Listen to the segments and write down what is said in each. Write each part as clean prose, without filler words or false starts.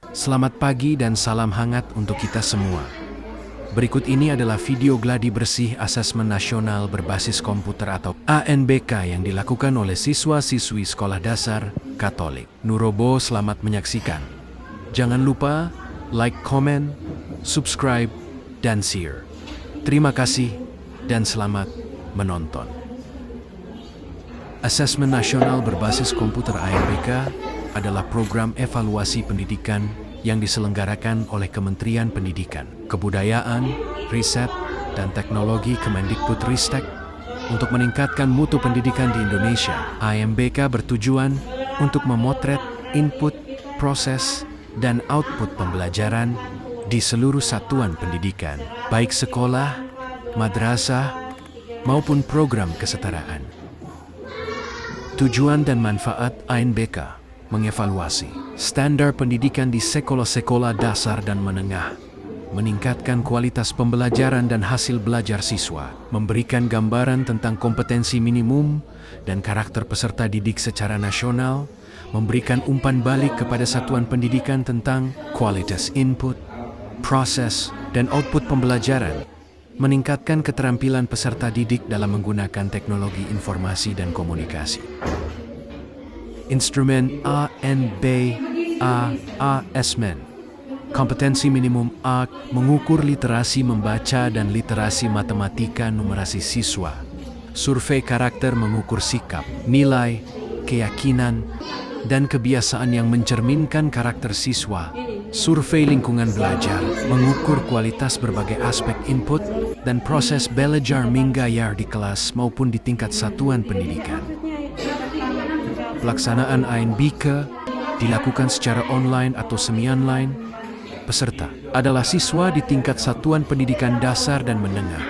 Selamat pagi dan salam hangat untuk kita semua. Berikut ini adalah video gladi bersih Asesmen Nasional Berbasis Komputer atau ANBK yang dilakukan oleh siswa-siswi Sekolah Dasar Katolik Nurobo. Selamat menyaksikan. Jangan lupa like, comment, subscribe, dan share. Terima kasih dan selamat menonton. Asesmen Nasional Berbasis Komputer ANBK adalah program evaluasi pendidikan yang diselenggarakan oleh Kementerian Pendidikan, Kebudayaan, Riset, dan Teknologi Kemendikbudristek untuk meningkatkan mutu pendidikan di Indonesia. ANBK bertujuan untuk memotret input, proses, dan output pembelajaran di seluruh satuan pendidikan, baik sekolah, madrasah, maupun program kesetaraan. Tujuan dan manfaat ANBK: mengevaluasi standar pendidikan di sekolah-sekolah dasar dan menengah, meningkatkan kualitas pembelajaran dan hasil belajar siswa, memberikan gambaran tentang kompetensi minimum dan karakter peserta didik secara nasional, memberikan umpan balik kepada satuan pendidikan tentang kualitas input, proses, dan output pembelajaran, meningkatkan keterampilan peserta didik dalam menggunakan teknologi informasi dan komunikasi. Instrumen ANBK kompetensi minimum A, mengukur literasi membaca dan literasi matematika numerasi siswa. Survei karakter mengukur sikap, nilai, keyakinan, dan kebiasaan yang mencerminkan karakter siswa. Survei lingkungan belajar mengukur kualitas berbagai aspek input dan proses belajar mengajar di kelas maupun di tingkat satuan pendidikan. Pelaksanaan ANBK dilakukan secara online atau semi-online. Peserta adalah siswa di tingkat satuan pendidikan dasar dan menengah.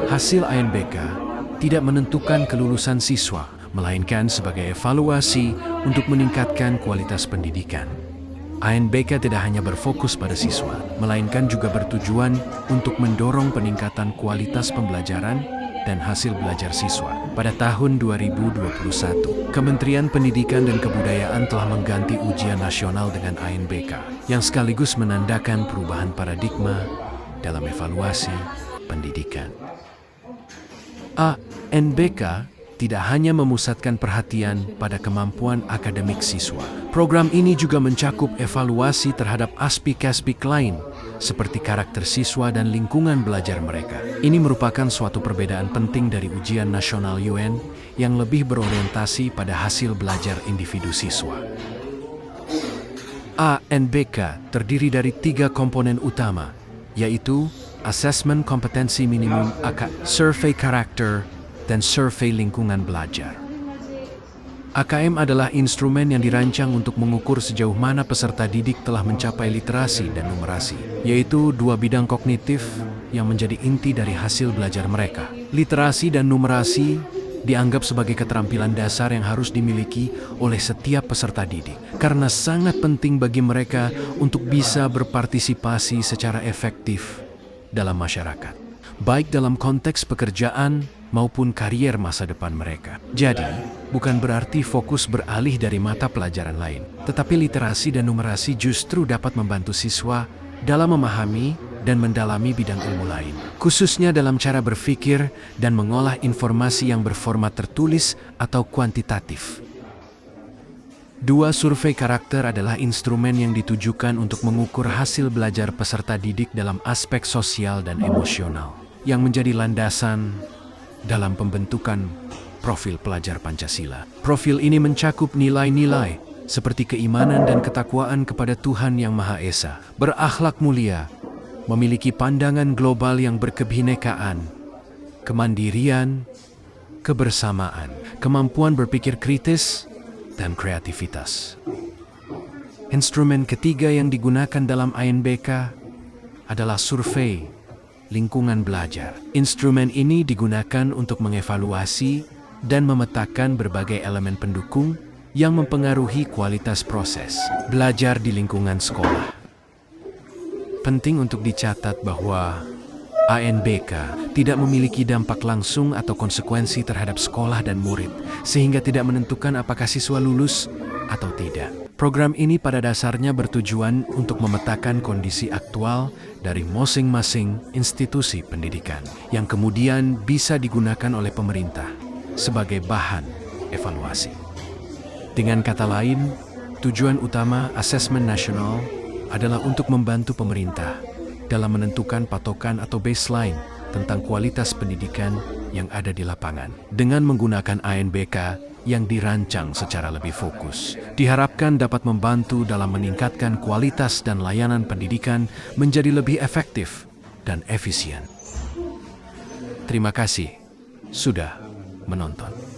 Hasil ANBK tidak menentukan kelulusan siswa, melainkan sebagai evaluasi untuk meningkatkan kualitas pendidikan. ANBK tidak hanya berfokus pada siswa, melainkan juga bertujuan untuk mendorong peningkatan kualitas pembelajaran dan hasil belajar siswa. Pada tahun 2021, Kementerian Pendidikan dan Kebudayaan telah mengganti ujian nasional dengan ANBK, yang sekaligus menandakan perubahan paradigma dalam evaluasi pendidikan. ANBK tidak hanya memusatkan perhatian pada kemampuan akademik siswa. Program ini juga mencakup evaluasi terhadap aspek-aspek lain, seperti karakter siswa dan lingkungan belajar mereka. Ini merupakan suatu perbedaan penting dari ujian nasional UN yang lebih berorientasi pada hasil belajar individu siswa. ANBK terdiri dari 3 komponen utama, yaitu asesmen kompetensi minimum survei karakter, dan survei lingkungan belajar. AKM adalah instrumen yang dirancang untuk mengukur sejauh mana peserta didik telah mencapai literasi dan numerasi, yaitu 2 bidang kognitif yang menjadi inti dari hasil belajar mereka. Literasi dan numerasi dianggap sebagai keterampilan dasar yang harus dimiliki oleh setiap peserta didik, karena sangat penting bagi mereka untuk bisa berpartisipasi secara efektif dalam masyarakat, baik dalam konteks pekerjaan maupun karier masa depan mereka. Jadi, bukan berarti fokus beralih dari mata pelajaran lain, tetapi literasi dan numerasi justru dapat membantu siswa dalam memahami dan mendalami bidang ilmu lain, khususnya dalam cara berpikir dan mengolah informasi yang berformat tertulis atau kuantitatif. 2 survei karakter adalah instrumen yang ditujukan untuk mengukur hasil belajar peserta didik dalam aspek sosial dan emosional, yang menjadi landasan dalam pembentukan profil pelajar Pancasila. Profil ini mencakup nilai-nilai seperti keimanan dan ketakwaan kepada Tuhan Yang Maha Esa, berakhlak mulia, memiliki pandangan global yang berkebinekaan, kemandirian, kebersamaan, kemampuan berpikir kritis, dan kreativitas. Instrumen ketiga yang digunakan dalam ANBK adalah survei lingkungan belajar. Instrumen ini digunakan untuk mengevaluasi dan memetakan berbagai elemen pendukung yang mempengaruhi kualitas proses belajar di lingkungan sekolah. Penting untuk dicatat bahwa ANBK tidak memiliki dampak langsung atau konsekuensi terhadap sekolah dan murid, sehingga tidak menentukan apakah siswa lulus atau tidak. Program ini pada dasarnya bertujuan untuk memetakan kondisi aktual dari masing-masing institusi pendidikan yang kemudian bisa digunakan oleh pemerintah sebagai bahan evaluasi. Dengan kata lain, tujuan utama asesmen nasional adalah untuk membantu pemerintah dalam menentukan patokan atau baseline tentang kualitas pendidikan yang ada di lapangan. Dengan menggunakan ANBK yang dirancang secara lebih fokus, diharapkan dapat membantu dalam meningkatkan kualitas dan layanan pendidikan menjadi lebih efektif dan efisien. Terima kasih sudah menonton.